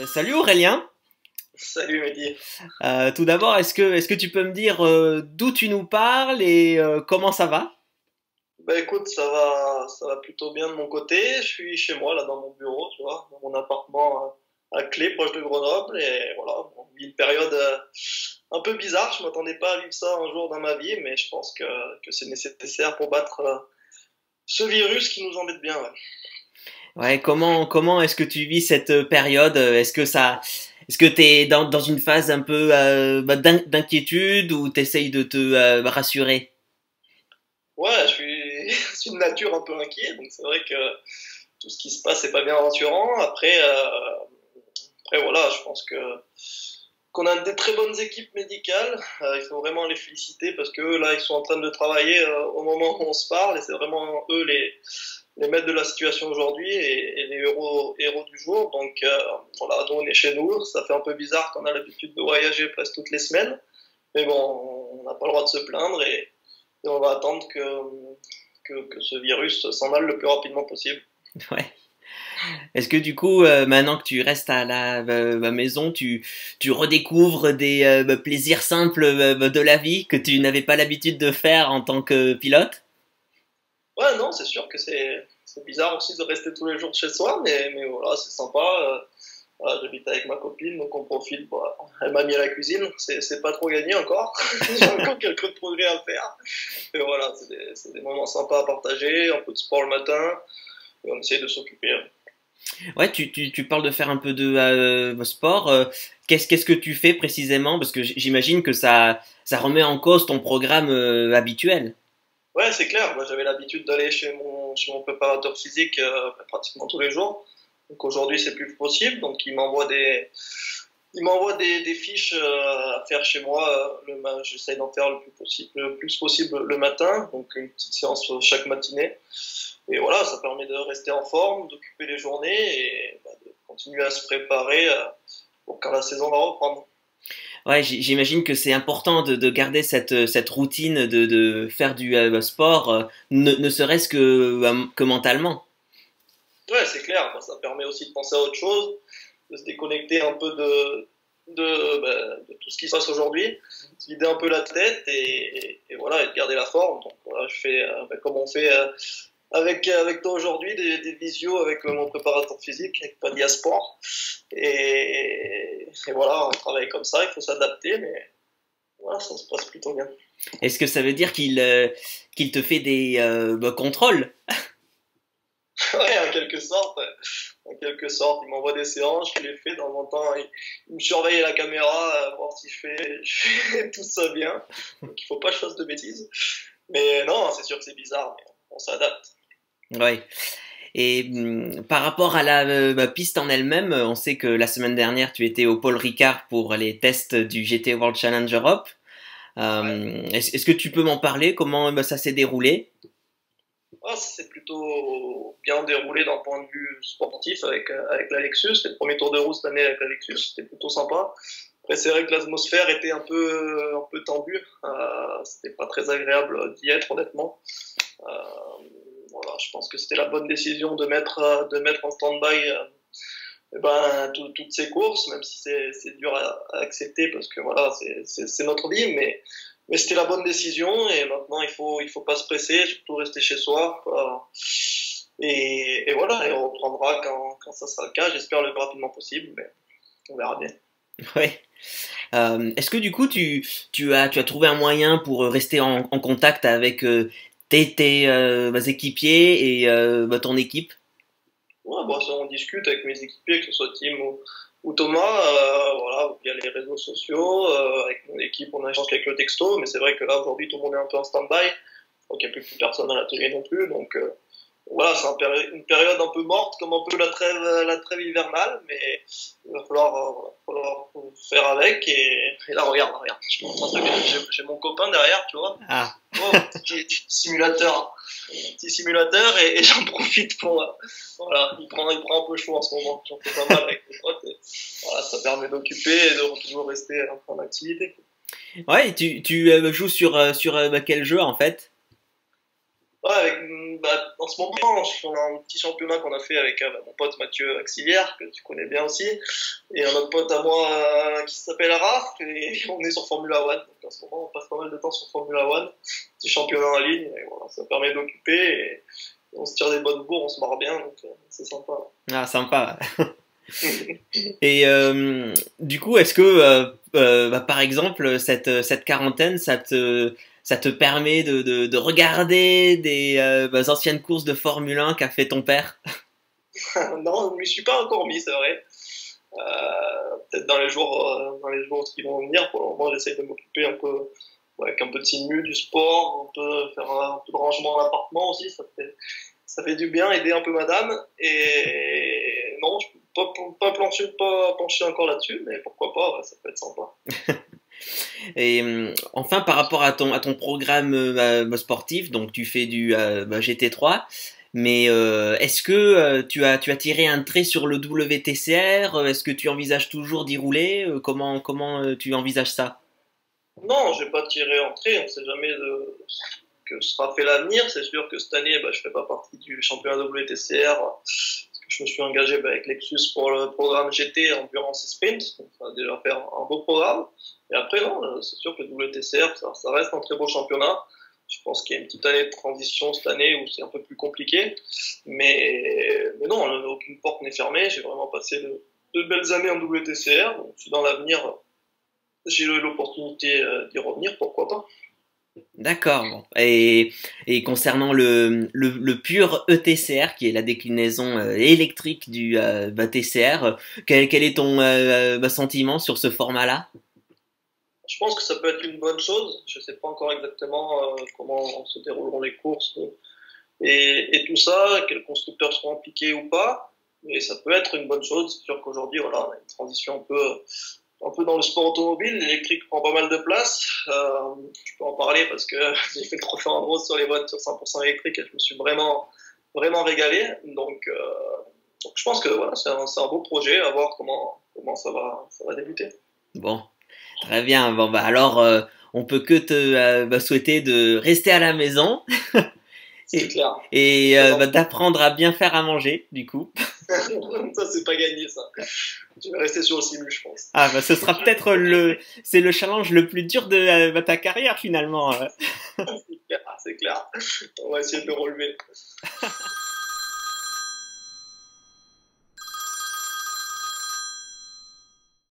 Salut Aurélien. Salut Mehdi. Tout d'abord, est-ce que tu peux me dire d'où tu nous parles et comment ça va? Bah écoute, ça va plutôt bien de mon côté. Je suis chez moi, là, dans mon bureau, tu vois, dans mon appartement à Clé, proche de Grenoble. Et voilà, on vit une période un peu bizarre. Je m'attendais pas à vivre ça un jour dans ma vie, mais je pense que c'est nécessaire pour battre ce virus qui nous embête bien. Ouais. Ouais, comment est-ce que tu vis cette période? Est-ce que t'es dans une phase un peu d'inquiétude ou t'essayes de te rassurer? Ouais, je suis de nature un peu inquiet, donc c'est vrai que tout ce qui se passe, c'est pas bien rassurant. Après voilà, je pense que qu'on a des très bonnes équipes médicales. Il faut vraiment les féliciter parce que eux, là, ils sont en train de travailler au moment où on se parle et c'est vraiment eux les maîtres de la situation aujourd'hui et les héros du jour. Donc voilà, nous on est chez nous. Ça fait un peu bizarre qu'on a l'habitude de voyager presque toutes les semaines. Mais bon, on n'a pas le droit de se plaindre et on va attendre que ce virus s'en aille le plus rapidement possible. Ouais. Est-ce que du coup, maintenant que tu restes à la maison, tu redécouvres des plaisirs simples de la vie que tu n'avais pas l'habitude de faire en tant que pilote? Ouais, non, c'est sûr que c'est bizarre aussi de rester tous les jours chez soi, mais voilà, c'est sympa. Voilà, j'habite avec ma copine, donc on profite. Voilà. Elle m'a mis à la cuisine, c'est pas trop gagné encore. J'ai encore quelques progrès à faire. Et voilà, c'est des moments sympas à partager, un peu de sport le matin, et on essaye de s'occuper. Ouais, tu parles de faire un peu de sport. Qu'est-ce que tu fais précisément? Parce que j'imagine que ça remet en cause ton programme habituel. Ouais, c'est clair. Moi, j'avais l'habitude d'aller chez mon préparateur physique pratiquement tous les jours. Donc aujourd'hui, c'est plus possible. Donc il m'envoie des fiches à faire chez moi. J'essaye d'en faire le plus possible le matin. Donc une petite séance chaque matinée. Et voilà, ça permet de rester en forme, d'occuper les journées et de continuer à se préparer pour quand la saison va reprendre. Ouais, j'imagine que c'est important de garder cette routine de faire du sport, ne serait-ce que mentalement. Ouais, c'est clair. Bah, ça permet aussi de penser à autre chose, de se déconnecter un peu de tout ce qui se passe aujourd'hui, de vider un peu la tête et voilà, et de garder la forme. Donc voilà, je fais comme on fait avec toi aujourd'hui, des visios avec mon préparateur physique, avec Padia Sport. Et voilà, on travaille comme ça, il faut s'adapter, mais voilà, ça se passe plutôt bien. Est-ce que ça veut dire qu'il te fait des contrôles? Ouais, en quelque sorte. En quelque sorte, il m'envoie des séances, je les fais dans mon temps, il me surveille à la caméra, voir si je fais tout ça bien. Donc il faut pas que je fasse de bêtises. Mais non, c'est sûr que c'est bizarre, mais on s'adapte. Ouais. Et par rapport à la piste en elle-même, on sait que la semaine dernière, tu étais au Paul Ricard pour les tests du GT World Challenge Europe. Ouais. Est-ce que tu peux m'en parler? Comment ça s'est déroulé? Ah, ça s'est plutôt bien déroulé d'un point de vue sportif avec la Lexus. C'était le premier tour de roue cette année avec la Lexus, c'était plutôt sympa. Après, c'est vrai que l'atmosphère était un peu tendue. C'était pas très agréable d'y être, honnêtement. Euh, voilà, je pense que c'était la bonne décision de mettre en stand-by toutes ces courses, même si c'est dur à accepter parce que voilà, c'est notre vie, mais c'était la bonne décision et maintenant il faut pas se presser, surtout rester chez soi. Et voilà, et on reprendra quand ça sera le cas, j'espère le plus rapidement possible, mais on verra bien. Ouais. Est-ce que du coup tu as trouvé un moyen pour rester en contact avec tes équipiers et ton équipe? Ouais, bon, ça, on discute avec mes équipiers, que ce soit Tim ou Thomas, voilà, via les réseaux sociaux, avec mon équipe, on échange quelques textos, mais c'est vrai que là, aujourd'hui, tout le monde est un peu en stand-by. Je crois qu'il n'y a plus personne à l'atelier non plus, donc voilà, c'est une période un peu morte, comme un peu la trêve hivernale, mais il va falloir faire avec, et là, regarde, je suis en train j'ai mon copain derrière, tu vois, Ah, oh, petit simulateur et j'en profite pour voilà, il prend un peu chaud en ce moment. J'en fais pas mal avec mes potes. Et, voilà, ça permet d'occuper et de toujours rester en activité. ouais. Tu joues sur quel jeu en fait? Ouais, en ce moment, on a un petit championnat qu'on a fait avec mon pote Mathieu Auxiliaire, que tu connais bien aussi, et un autre pote à moi qui s'appelle Raph, et on est sur Formula One. Donc en ce moment, on passe pas mal de temps sur Formula One, petit championnat en ligne, et voilà, ça permet d'occuper, et on se tire des bonnes bourres, on se marre bien, donc c'est sympa. Ah, sympa. Et du coup, est-ce que, par exemple, cette quarantaine, ça te permet de regarder des anciennes courses de Formule 1 qu'a fait ton père? Non, je ne m'y suis pas encore mis, c'est vrai. Peut-être dans les jours qui vont venir. Pour le moment, j'essaie de m'occuper un peu, ouais, avec un peu de simu, du sport, un peu faire un peu de rangement à l'appartement aussi. Ça fait du bien, aider un peu madame. Et non, je peux pas pencher encore là-dessus, mais pourquoi pas, ouais, ça peut être sympa. Et enfin, par rapport à ton programme sportif, donc tu fais du GT3, mais est-ce que tu as tiré un trait sur le WTCR? Est-ce que tu envisages toujours d'y rouler? Comment tu envisages ça? Non, j'ai pas tiré en trait, on sait jamais que sera fait l'avenir. C'est sûr que cette année, je fais pas partie du championnat WTCR parce que je me suis engagé avec Lexus pour le programme GT Endurance et Sprint. Donc, ça va déjà faire un beau programme. Et après, non, c'est sûr que le WTCR, ça reste un très beau championnat. Je pense qu'il y a une petite année de transition cette année où c'est un peu plus compliqué. Mais non, aucune porte n'est fermée. J'ai vraiment passé de belles années en WTCR. Donc, si dans l'avenir, j'ai eu l'opportunité d'y revenir, pourquoi pas. D'accord. Bon. Et concernant le pur ETCR, qui est la déclinaison électrique du TCR, quel est ton sentiment sur ce format-là? Je pense que ça peut être une bonne chose. Je ne sais pas encore exactement comment se dérouleront les courses et tout ça, quels constructeurs seront impliqués ou pas. Mais ça peut être une bonne chose. C'est sûr qu'aujourd'hui, voilà, on a une transition un peu dans le sport automobile. L'électrique prend pas mal de place. Je peux en parler parce que j'ai fait le trophée en rose sur les voitures 100% électriques et je me suis vraiment, vraiment régalé. Donc je pense que voilà, c'est un beau projet. À voir comment ça va débuter. Bon, très bien. Bon, bah alors, on peut que te souhaiter de rester à la maison C'est clair. et d'apprendre à bien faire à manger, du coup. Ça, c'est pas gagné, ça. Je vais rester sur le simu, je pense. Ah, bah, ce sera peut-être c'est le challenge le plus dur de ta carrière, finalement. C'est clair, c'est clair. On va essayer de le relever.